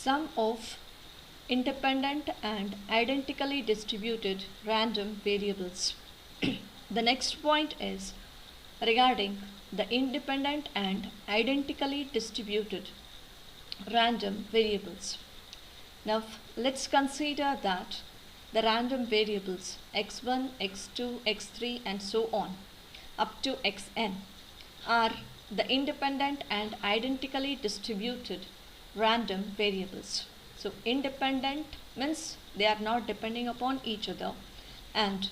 sum of independent and identically distributed random variables. The next point is regarding the independent and identically distributed random variables. Now let's consider that the random variables x1, x2, x3 and so on up to xn are the independent and identically distributed random variables. So independent means they are not depending upon each other, and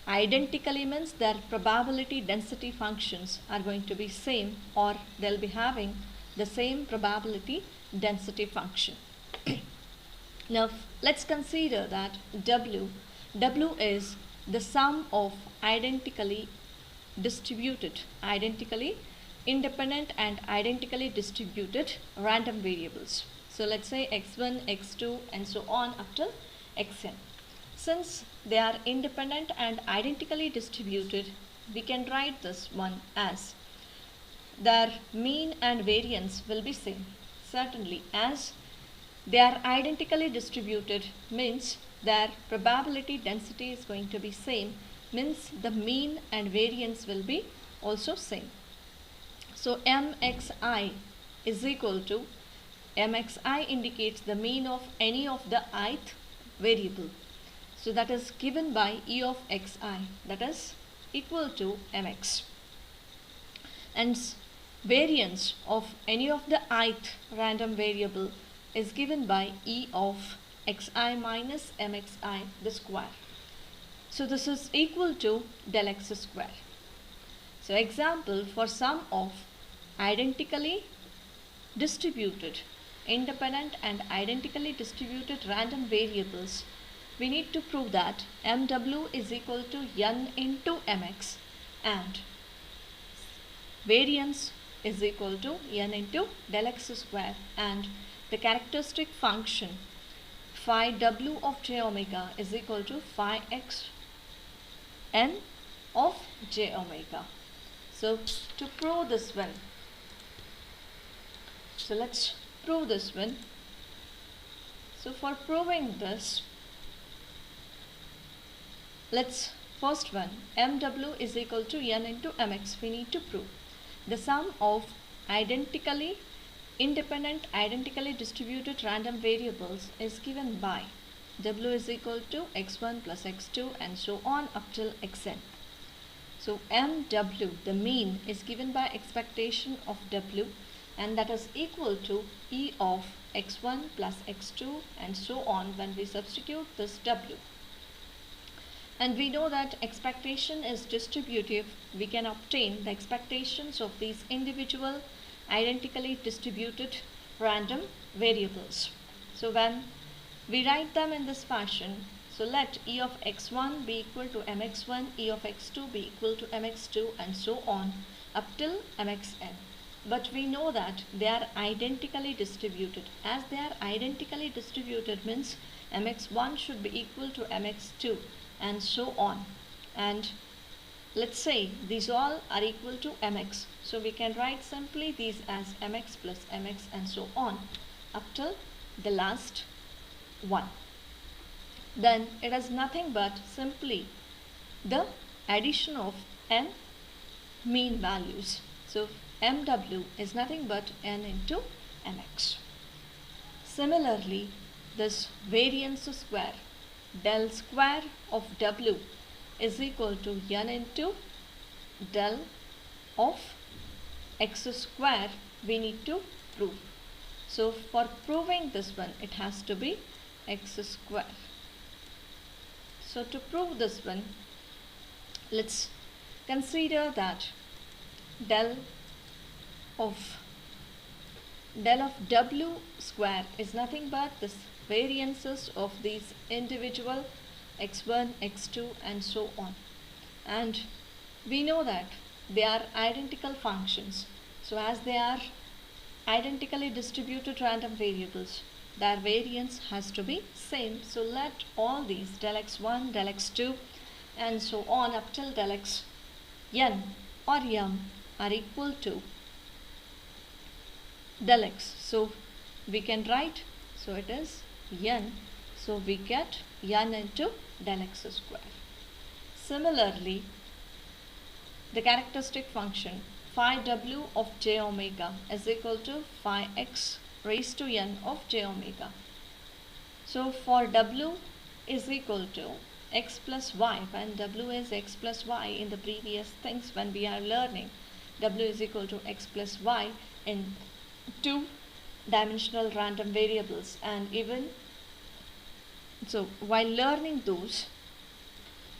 identically means their probability density functions are going to be same, or they'll be having the same probability density function. Now let's consider that W is the sum of identically independent and identically distributed random variables. So let's say x1, x2 and so on up till xn. Since they are independent and identically distributed, we can write this one as their mean and variance will be same. Certainly, as they are identically distributed means their probability density is going to be same, means the mean and variance will be also same. So mxi is equal to, mxi indicates the mean of any of the ith variable. So that is given by e of xi, that is equal to mx. And variance of any of the ith random variable is given by e of xi minus mxi the square. So this is equal to del x square. So example, for sum of identically distributed independent and identically distributed random variables, we need to prove that mw is equal to n into mx and variance is equal to n into del x square, and the characteristic function phi w of j omega is equal to phi x n of j omega. So to prove this one, so let's prove this one. So for proving this, let's first one, mw is equal to n into mx. We need to prove the sum of identically independent, identically distributed random variables is given by w is equal to x1 plus x2 and so on up till xn. So mw, the mean, is given by expectation of w, and that is equal to e of x1 plus x2 and so on when we substitute this w. And we know that expectation is distributive. We can obtain the expectations of these individual identically distributed random variables. So when we write them in this fashion, so let e of x1 be equal to mx1, e of x2 be equal to mx2 and so on up till mxn. But we know that they are identically distributed. As they are identically distributed means mx1 should be equal to mx2 and so on. And let's say these all are equal to mx. So we can write simply these as mx plus mx and so on up till the last one. Then it is nothing but simply the addition of n mean values. So mw is nothing but n into mx. Similarly, this variance square, del square of w is equal to n into del of x square, we need to prove. So for proving this one, it has to be x square. So to prove this one, let's consider that del of w square is nothing but this variances of these individual x1, x2 and so on. And we know that they are identical functions. So as they are identically distributed random variables, their variance has to be same. So let all these del x1, del x2 and so on up till del x n or m are equal to del x. So we can write, So it is n. So we get n into del x square. Similarly, the characteristic function phi w of j omega is equal to phi x raised to n of j omega. So for w is equal to x plus y, when w is x plus y in the previous things when we are learning, w is equal to x plus y in two-dimensional random variables, and even so while learning those,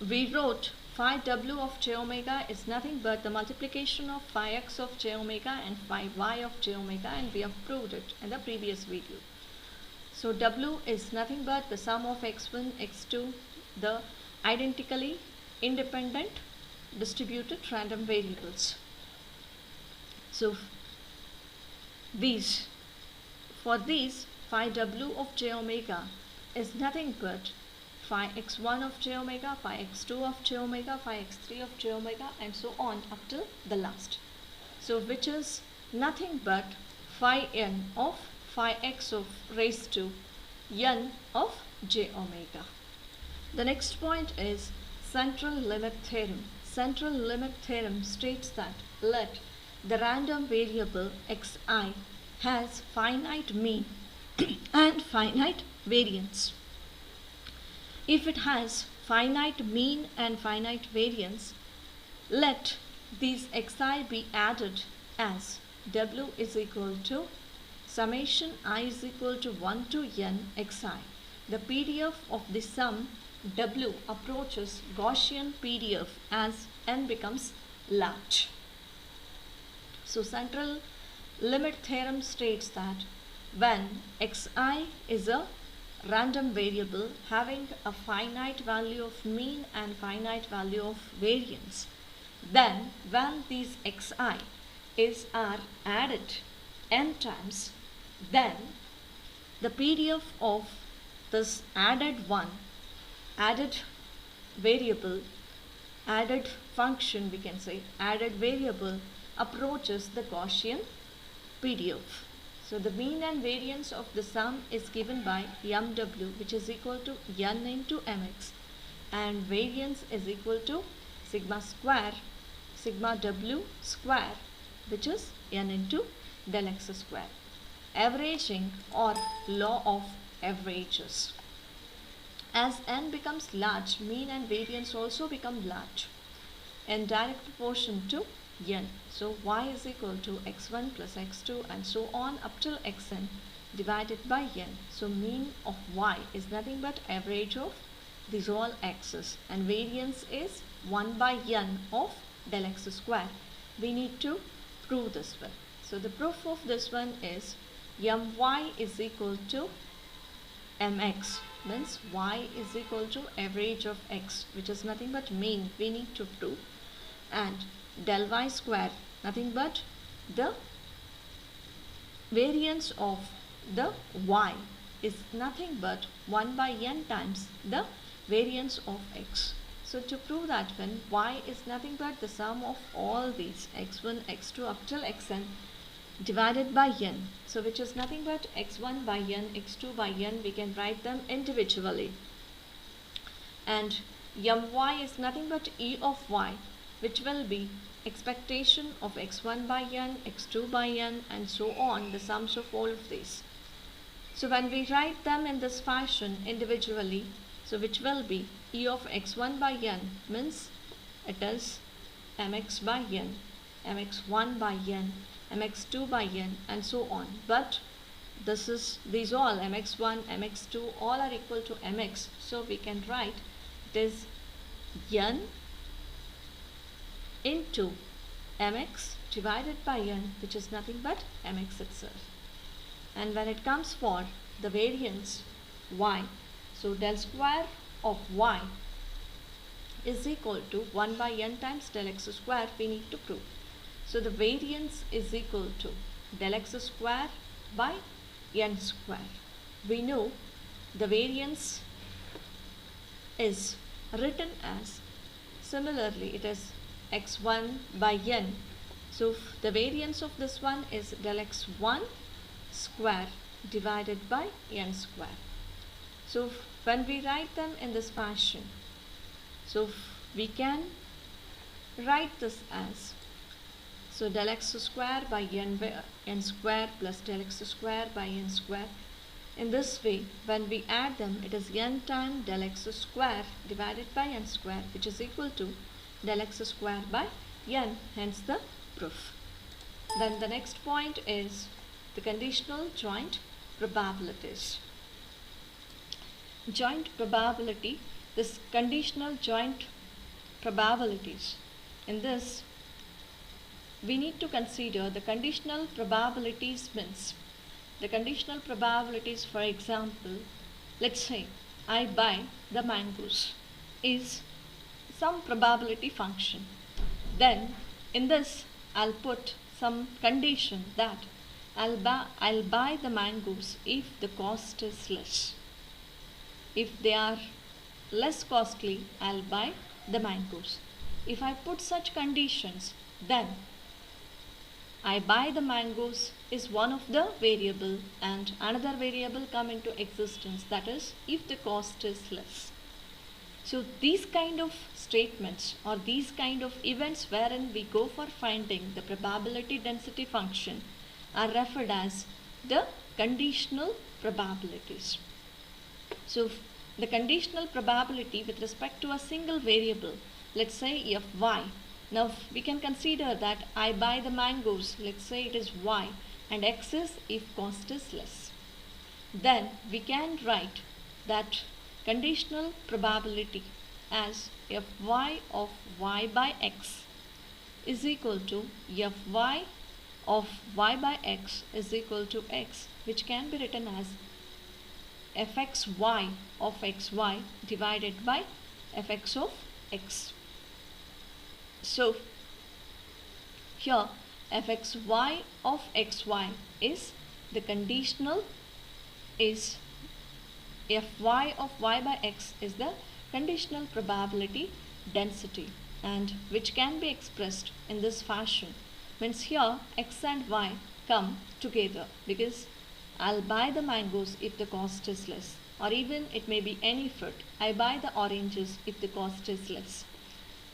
we wrote phi w of j omega is nothing but the multiplication of phi x of j omega and phi y of j omega, and we have proved it in the previous video. So w is nothing but the sum of x1, x2, the identically independent distributed random variables. So for these phi w of j omega is nothing but phi x1 of j omega, phi x2 of j omega, phi x3 of j omega, and so on up till the last. So which is nothing but phi n of phi x of raised to n of j omega. The next point is central limit theorem. Central limit theorem states that let the random variable xi has finite mean and finite variance. If it has finite mean and finite variance, let these xi be added as w is equal to summation I is equal to 1 to n xi. The PDF of the sum w approaches Gaussian PDF as n becomes large. So central limit theorem states that when xi is a random variable having a finite value of mean and finite value of variance, then when these xi are added n times, then the PDF of this added variable, added function, we can say added variable, approaches the Gaussian PDF. So the mean and variance of the sum is given by mw, which is equal to n into mx, and variance is equal to sigma w square, which is n into del x square. Averaging or law of averages. As n becomes large, mean and variance also become large in direct proportion to n. So y is equal to x1 plus x2 and so on up till xn divided by n. So mean of y is nothing but average of these all x's, and variance is 1 by n of del x square. We need to prove this one. So the proof of this one is my is equal to mx, means y is equal to average of x, which is nothing but mean we need to prove, and del y square nothing but the variance of the y is nothing but 1 by n times the variance of x. So to prove that one, y is nothing but the sum of all these x1, x2 up till xn divided by n. So which is nothing but x1 by n, x2 by n, we can write them individually. And my is nothing but e of y, which will be expectation of x1 by n, x2 by n, and so on, the sums of all of these. So when we write them in this fashion individually, so which will be e of x1 by n, means it is mx by n, mx1 by n, mx2 by n, and so on. But these all mx1, mx2 all are equal to mx, so we can write it is n into mx divided by n, which is nothing but mx itself. And when it comes for the variance y, so del square of y is equal to 1 by n times del x square, we need to prove. So the variance is equal to del x square by n square. We know the variance is written as, similarly it is x1 by n. So the variance of this one is del x1 square divided by n square. So when we write them in this fashion, so we can write this as, so del x square by n square plus del x square by n square. In this way, when we add them, it is n times del x square divided by n square, which is equal to del x square by n, hence the proof. Then the next point is the conditional joint probabilities. Joint probability, this conditional joint probabilities. In this, we need to consider the conditional probabilities means the conditional probabilities. For example, let's say I buy the mangoes is some probability function. Then in this I'll put some condition that I'll buy the mangoes if the cost is less. If they are less costly, I'll buy the mangoes. If I put such conditions, then I buy the mangoes is one of the variable and another variable come into existence, that is if the cost is less. So these kind of statements or these kind of events wherein we go for finding the probability density function are referred as the conditional probabilities. So the conditional probability with respect to a single variable, let's say fy. Now we can consider that I buy the mangoes, let's say it is y, and x is if cost is less. Then we can write that conditional probability as fy of y by x is equal to fy of y by x is equal to x, which can be written as fxy of xy divided by fx of x. So here fxy of xy is the conditional, is fy of y by x is the conditional probability density, and which can be expressed in this fashion. Means here x and y come together because I'll buy the mangoes if the cost is less, or even it may be any fruit. I buy the oranges if the cost is less.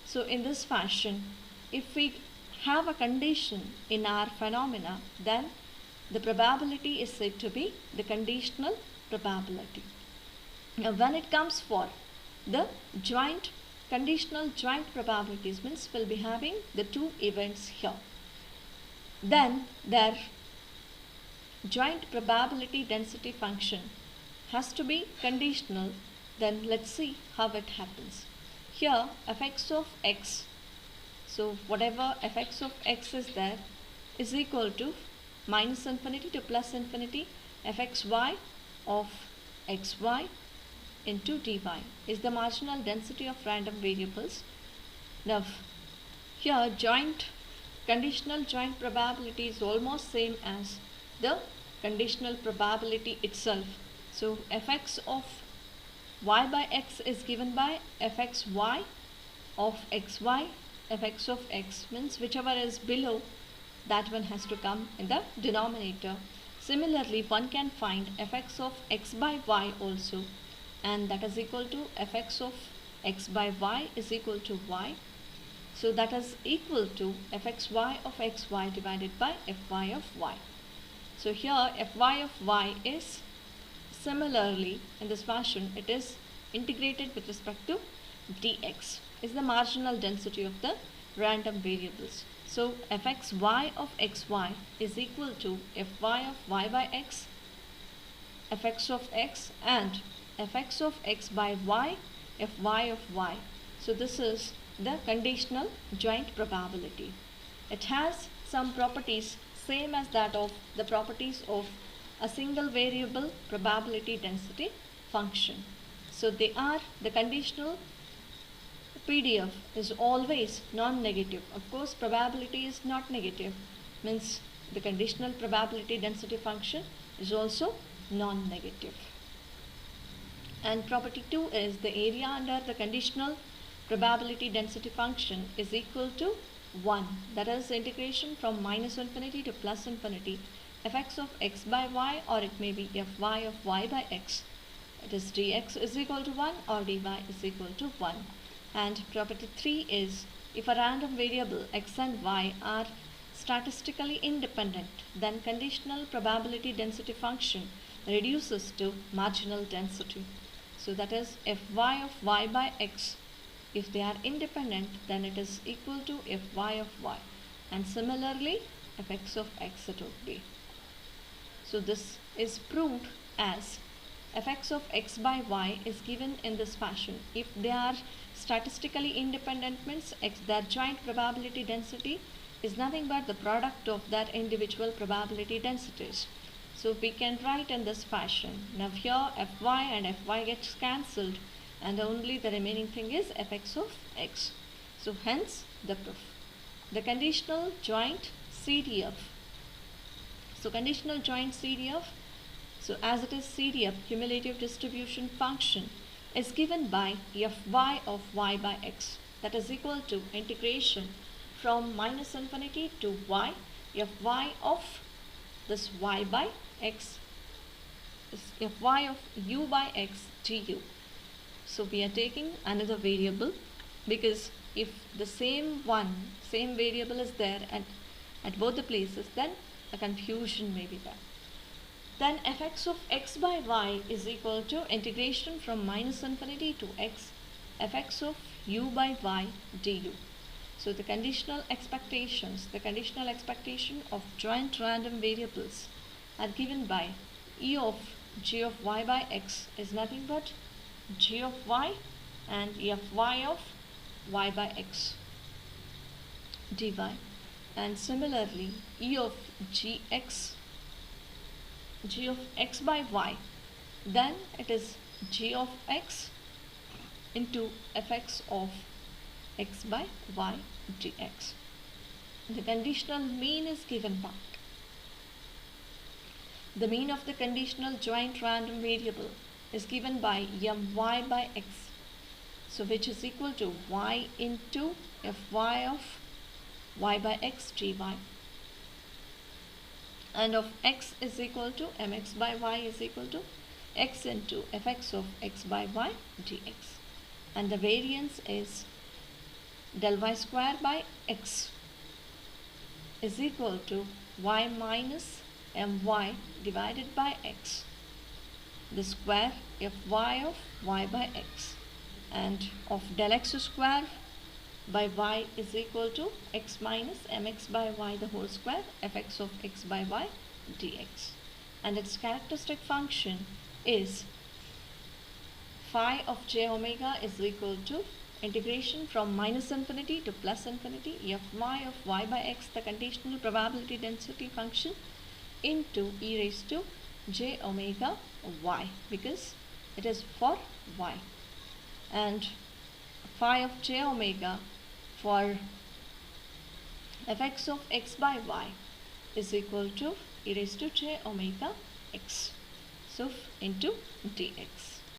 So in this fashion, if we have a condition in our phenomena, then the probability is said to be the conditional probability. Now when it comes for the conditional joint probabilities, means we'll be having the two events here. Then their joint probability density function has to be conditional. Then let's see how it happens. Here fx of x, so whatever fx of x is there is equal to minus infinity to plus infinity fxy of xy into dy is the marginal density of random variables. Now here conditional joint probability is almost same as the conditional probability itself. So fx of y by x is given by fxy of xy, fx of x, means whichever is below, that one has to come in the denominator. Similarly, one can find fx of x by y also, and that is equal to fx of x by y is equal to y. So that is equal to fxy of xy divided by fy of y. So here fy of y is similarly in this fashion, it is integrated with respect to dx, is the marginal density of the random variables. So fxy of xy is equal to fy of y by x, fx of x, and fx of x by y, fy of y. So this is the conditional joint probability. It has some properties same as that of the properties of a single variable probability density function. So they are, the conditional PDF is always non-negative. Of course, probability is not negative, means the conditional probability density function is also non-negative. And property 2 is the area under the conditional probability density function is equal to 1. That is integration from minus infinity to plus infinity fx of x by y, or it may be fy of y by x. It is dx is equal to 1 or dy is equal to 1. And property 3 is, if a random variable x and y are statistically independent, then conditional probability density function reduces to marginal density. So that is, fy of y by x, if they are independent, then it is equal to fy of y, and similarly fx of x it would be. So this is proved as fx of x by y is given in this fashion. If they are statistically independent, means their joint probability density is nothing but the product of that individual probability densities. So we can write in this fashion. Now here fy and fy gets cancelled, and only the remaining thing is fx of x. So hence the proof. The conditional joint CDF. So conditional joint CDF, so as it is CDF, cumulative distribution function, is given by fy of y by x, that is equal to integration from minus infinity to y, fy of this y by x is fy of u by x du. So we are taking another variable, because if the same variable is there at both the places, then a confusion may be there. Then fx of x by y is equal to integration from minus infinity to x, fx of u by y du. So the conditional expectation of joint random variables are given by e of g of y by x is nothing but g of y and fy of y by x dy, and similarly e of g of x by y, then it is g of x into fx of x by y dx. The conditional mean is given back. The mean of the conditional joint random variable is given by my by x, so which is equal to y into fy of y by x dy, and of x is equal to mx by y is equal to x into fx of x by y dx, and the variance is del y square by x is equal to y minus my divided by x, the square fy of y by x, and of del x square by y is equal to x minus mx by y the whole square, fx of x by y dx, and its characteristic function is phi of j omega is equal to integration from minus infinity to plus infinity fy of y by x, the conditional probability density function, into e raised to j omega y, because it is for y, and phi of j omega for fx of x by y is equal to e raised to j omega x, so into dx.